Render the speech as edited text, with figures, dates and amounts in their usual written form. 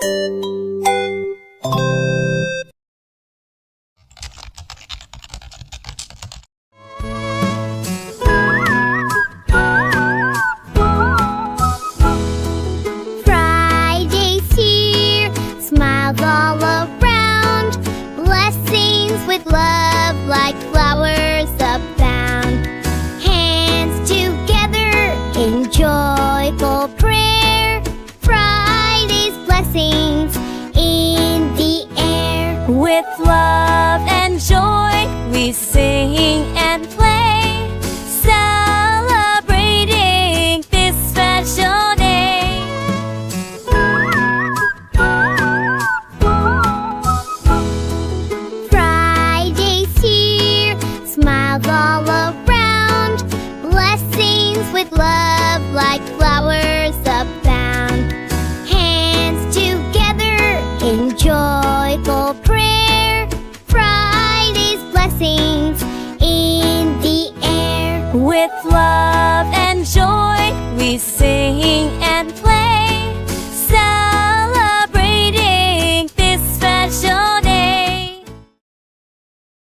Friday's here, smiles all around, blessings with love like flowers abound. Hands together in joyful prayer, Friday's blessings in the air. With love and joy we sing and play, celebrating this special day. Friday's here, smiles all around, blessings with love like flowers abound. Hands together in joyful prayer, Friday's blessings in the air. With love and joy we sing and play,